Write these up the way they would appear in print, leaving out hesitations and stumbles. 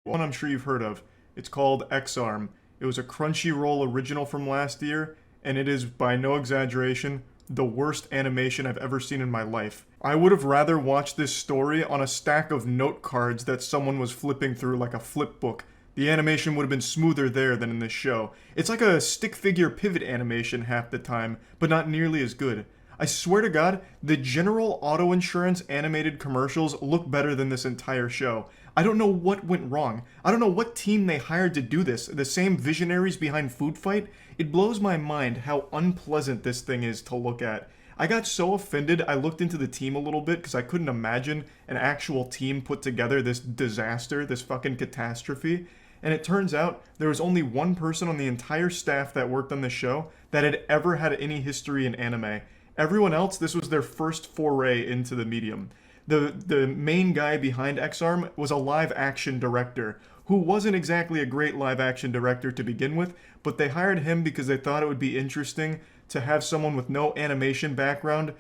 One I'm sure you've heard of. It's called X-Arm. It was a Crunchyroll original from last year, and it is, by no exaggeration, the worst animation I've ever seen in my life. I would have rather watched this story on a stack of note cards that someone was flipping through like a flip book. The animation would have been smoother there than in this show. It's like a stick figure pivot animation half the time, but not nearly as good. I swear to God, the General Auto Insurance animated commercials look better than this entire show. I don't know what went wrong. I don't know what team they hired to do this. The same visionaries behind Food Fight? It blows my mind how unpleasant this thing is to look at. I got so offended, I looked into the team a little bit because I couldn't imagine an actual team put together this disaster, this fucking catastrophe. And it turns out there was only one person on the entire staff that worked on the show that had ever had any history in anime. Everyone else, this was their first foray into the medium. The main guy behind X-Arm was a live-action director, who wasn't exactly a great live-action director to begin with, but they hired him because they thought it would be interesting to have someone with no animation background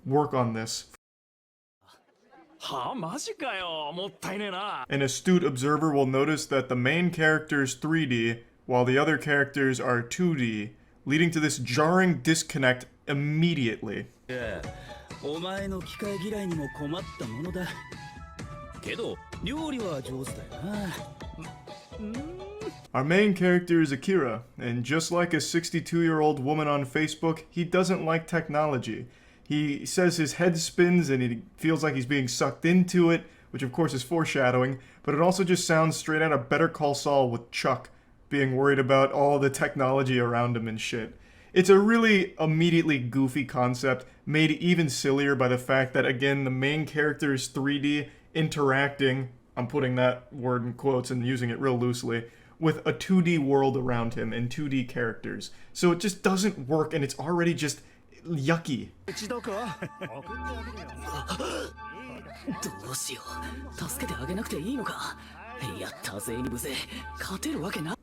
work on this. An astute observer will notice that the main character is 3D, while the other characters are 2D, leading to this jarring disconnect immediately. Our main character is Akira, and just like a 62-year-old woman on Facebook, he doesn't like technology. He says his head spins and he feels like he's being sucked into it, which of course is foreshadowing, but it also just sounds straight out of Better Call Saul with Chuck, being worried about all the technology around him and shit. It's a really immediately goofy concept, made even sillier by the fact that, again, the main character is 3D, interacting, I'm putting that word in quotes and using it real loosely, with a 2D world around him and 2D characters. So it just doesn't work, and it's already just yucky.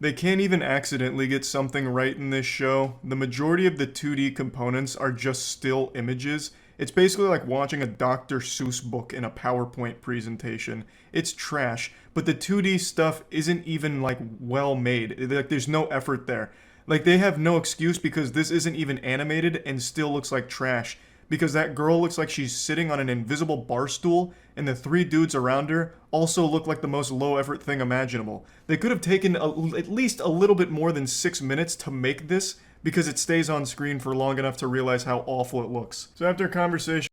They can't even accidentally get something right in this show. The majority of the 2D components are just still images. It's basically like watching a Dr. Seuss book in a PowerPoint presentation. It's trash, but the 2D stuff isn't even like well made. Like there's no effort there. Like they have no excuse because this isn't even animated and still looks like trash. Because that girl looks like she's sitting on an invisible bar stool, and the three dudes around her also look like the most low-effort thing imaginable. They could have taken at least a little bit more than 6 minutes to make this, because it stays on screen for long enough to realize how awful it looks. So after a conversation,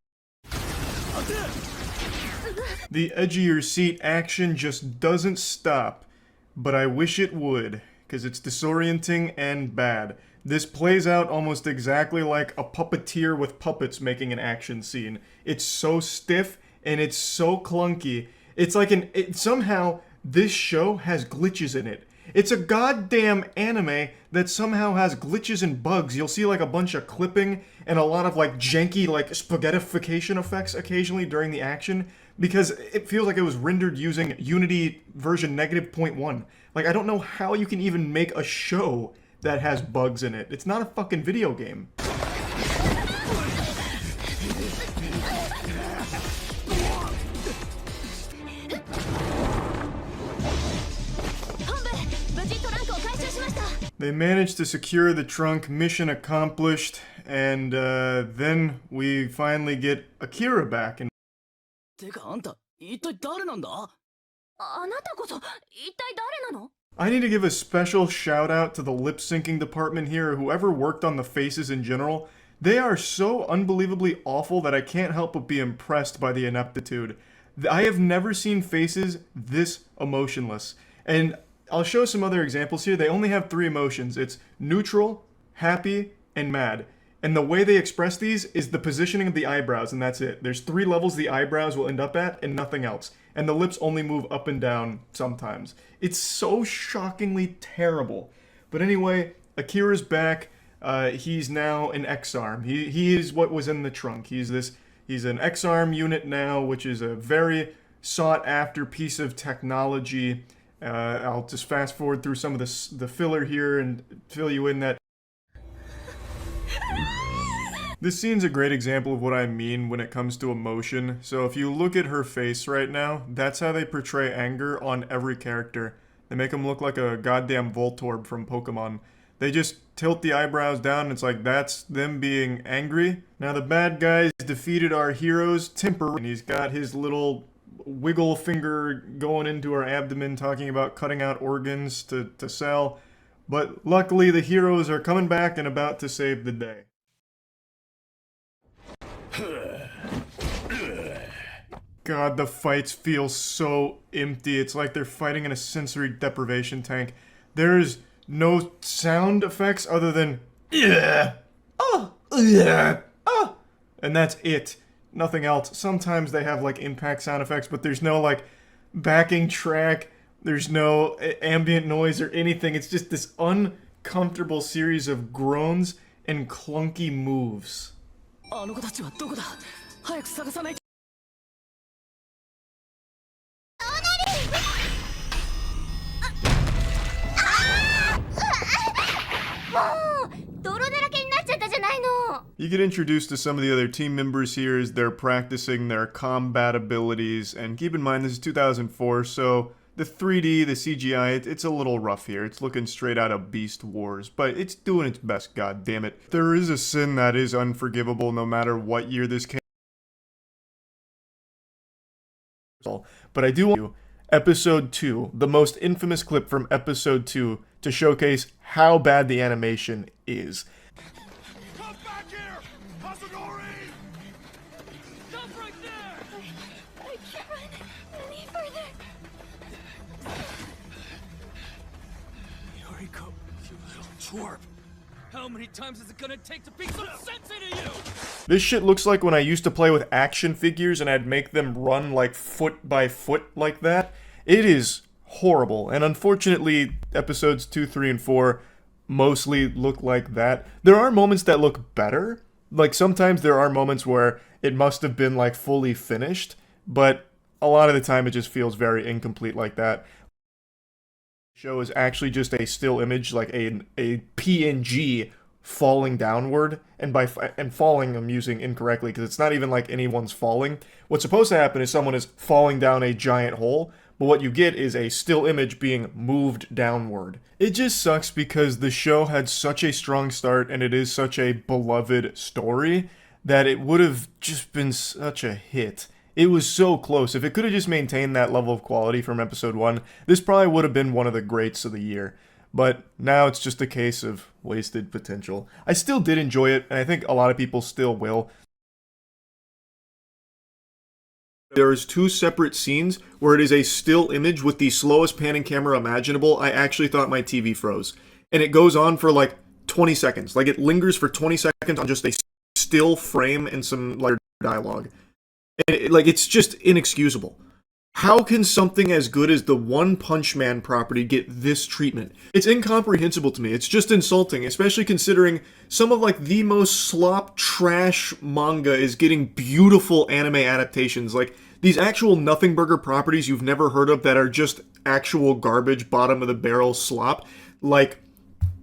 the edgier seat action just doesn't stop, but I wish it would, because it's disorienting and bad. This plays out almost exactly like a puppeteer with puppets making an action scene. It's so stiff and it's so clunky. It's like somehow this show has glitches in it. It's a goddamn anime that somehow has glitches and bugs. You'll see like a bunch of clipping and a lot of like janky like spaghettification effects occasionally during the action because it feels like it was rendered using Unity version -0.1. Like I don't know how you can even make a show that has bugs in it. It's not a fucking video game. They managed to secure the trunk, mission accomplished, and then we finally get Akira back. And I need to give a special shout out to the lip syncing department here, or whoever worked on the faces in general. They are so unbelievably awful that I can't help but be impressed by the ineptitude. I have never seen faces this emotionless. And I'll show some other examples here. They only have 3 emotions. It's neutral, happy, and mad. And the way they express these is the positioning of the eyebrows, and that's it. There's 3 levels the eyebrows will end up at, and nothing else. And the lips only move up and down sometimes. It's so shockingly terrible. But anyway, Akira's back. He's now an X-Arm. He is what was in the trunk. He's an X-Arm unit now, which is a very sought-after piece of technology. I'll just fast forward through some of the filler here and fill you in that This scene's a great example of what I mean when it comes to emotion. So if you look at her face right now, that's how they portray anger on every character. They make them look like a goddamn Voltorb from Pokemon. They just tilt the eyebrows down and it's like that's them being angry. Now the bad guys defeated our hero's temper and he's got his little wiggle finger going into her abdomen talking about cutting out organs to sell. But luckily the heroes are coming back and about to save the day. God, the fights feel so empty. It's like they're fighting in a sensory deprivation tank. There's no sound effects other than yeah, oh, yeah, oh, and that's it. Nothing else. Sometimes they have like impact sound effects, but there's no like backing track. There's no ambient noise or anything. It's just this uncomfortable series of groans and clunky moves. You get introduced to some of the other team members here as they're practicing their combat abilities, and keep in mind this is 2004, so the 3D, the CGI, it's a little rough here. It's looking straight out of Beast Wars, but it's doing its best, goddammit. There is a sin that is unforgivable no matter what year this came. But I do want you, Episode 2, the most infamous clip from Episode 2, to showcase how bad the animation is. Come back here! Hasanori! Stop right there! I can't run any further. Yoriko, you little twerp. How many times is it gonna take to beat some sense into you? This shit looks like when I used to play with action figures and I'd make them run like foot by foot like that. It is horrible, and unfortunately, episodes 2, 3, and 4 mostly look like that. There are moments that look better. Like, sometimes there are moments where it must have been, like, fully finished, but a lot of the time it just feels very incomplete like that. The show is actually just a still image, like a PNG falling downward, and by falling I'm using incorrectly because it's not even like anyone's falling. What's supposed to happen is someone is falling down a giant hole, but what you get is a still image being moved downward. It just sucks because the show had such a strong start and it is such a beloved story that it would have just been such a hit. It was so close. If it could have just maintained that level of quality from episode 1, this probably would have been one of the greats of the year. But now it's just a case of wasted potential. I still did enjoy it, and I think a lot of people still will. There is 2 separate scenes where it is a still image with the slowest panning camera imaginable. I actually thought my TV froze. And it goes on for like 20 seconds. Like it lingers for 20 seconds on just a still frame and some like dialogue. And it's just inexcusable. How can something as good as the One Punch Man property get this treatment? It's incomprehensible to me. It's just insulting, especially considering some of like the most slop trash manga is getting beautiful anime adaptations. Like these actual nothing burger properties you've never heard of that are just actual garbage, bottom of the barrel slop. Like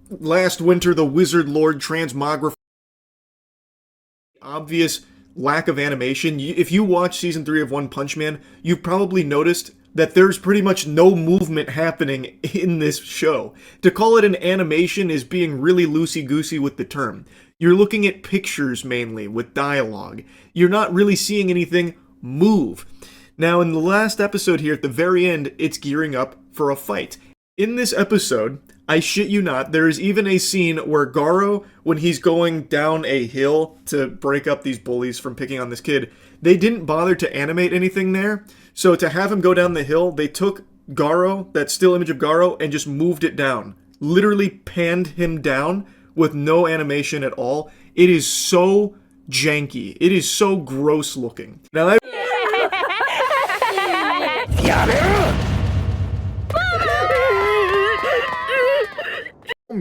last winter, the Wizard Lord Transmography. Obvious lack of animation. If you watch season 3 of One Punch Man, you've probably noticed that there's pretty much no movement happening in this show. To call it an animation is being really loosey-goosey with the term. You're looking at pictures mainly with dialogue. You're not really seeing anything move. Now, in the last episode here at the very end, it's gearing up for a fight. In this episode, I shit you not, there is even a scene where Garo, when he's going down a hill to break up these bullies from picking on this kid, they didn't bother to animate anything there. So to have him go down the hill, they took Garo, that still image of Garo, and just moved it down. Literally panned him down with no animation at all. It is so janky. It is so gross looking. Now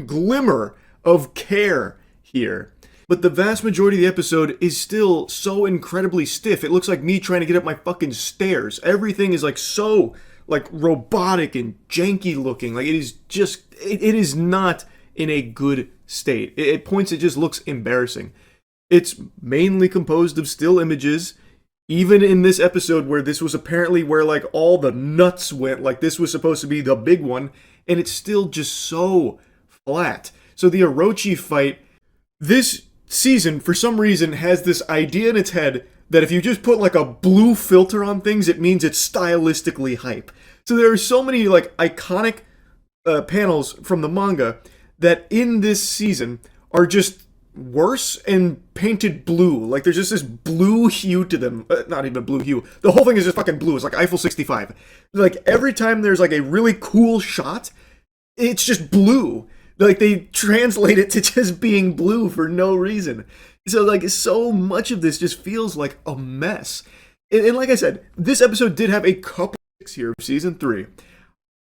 glimmer of care here. But the vast majority of the episode is still so incredibly stiff. It looks like me trying to get up my fucking stairs. Everything is like so like robotic and janky looking. Like it is just, it is not in a good state. At points it just looks embarrassing. It's mainly composed of still images. Even in this episode where this was apparently where like all the nuts went, like this was supposed to be the big one, and it's still just so flat. So the Orochi fight, this season for some reason has this idea in its head that if you just put like a blue filter on things, it means it's stylistically hype. So there are so many like iconic panels from the manga that in this season are just worse and painted blue. Like there's just this blue hue to them. Not even blue hue. The whole thing is just fucking blue. It's like Eiffel 65. Like every time there's like a really cool shot, it's just blue. Like they translate it to just being blue for no reason. So like so much of this just feels like a mess. And like I said, this episode did have a couple here of season 3.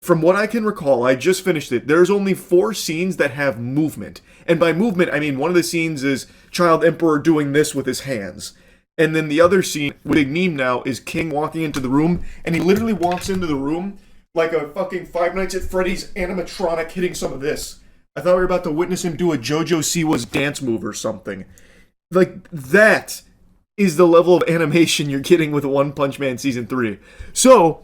From what I can recall, I just finished it. There's only 4 scenes that have movement. And by movement, I mean one of the scenes is Child Emperor doing this with his hands. And then the other scene, big meme now, is King walking into the room, and he literally walks into the room like a fucking Five Nights at Freddy's animatronic hitting some of this. I thought we were about to witness him do a JoJo Siwa's dance move or something. Like, that is the level of animation you're getting with One Punch Man Season 3. So,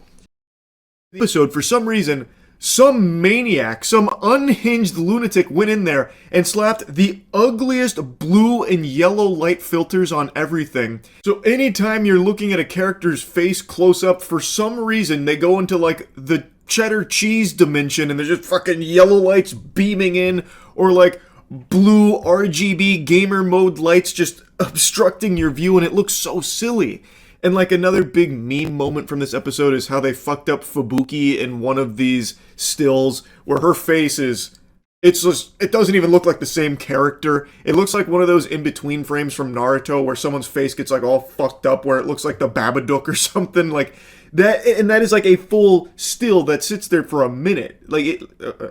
the episode, for some reason, some maniac, some unhinged lunatic went in there and slapped the ugliest blue and yellow light filters on everything. So anytime you're looking at a character's face close up, for some reason, they go into like the cheddar cheese dimension and there's just fucking yellow lights beaming in, or like blue RGB gamer mode lights just obstructing your view, and it looks so silly. And like another big meme moment from this episode is how they fucked up Fubuki in one of these stills where her face is, it's just, it doesn't even look like the same character. It looks like one of those in-between frames from Naruto where someone's face gets like all fucked up where it looks like the Babadook or something like that. And that is like a full still that sits there for a minute. Like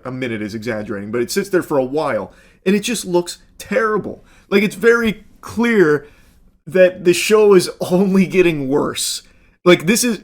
a minute is exaggerating, but it sits there for a while and it just looks terrible. Like it's very clear that the show is only getting worse. Like this is